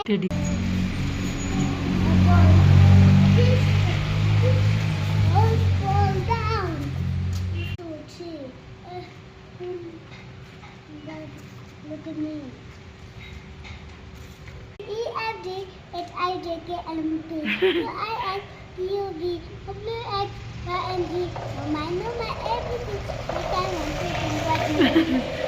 Teddy. Fall down. 2, 3. Look at me. E F G H I J K L M N O P I S T U V W X Y and Z. No, my everything. We can want to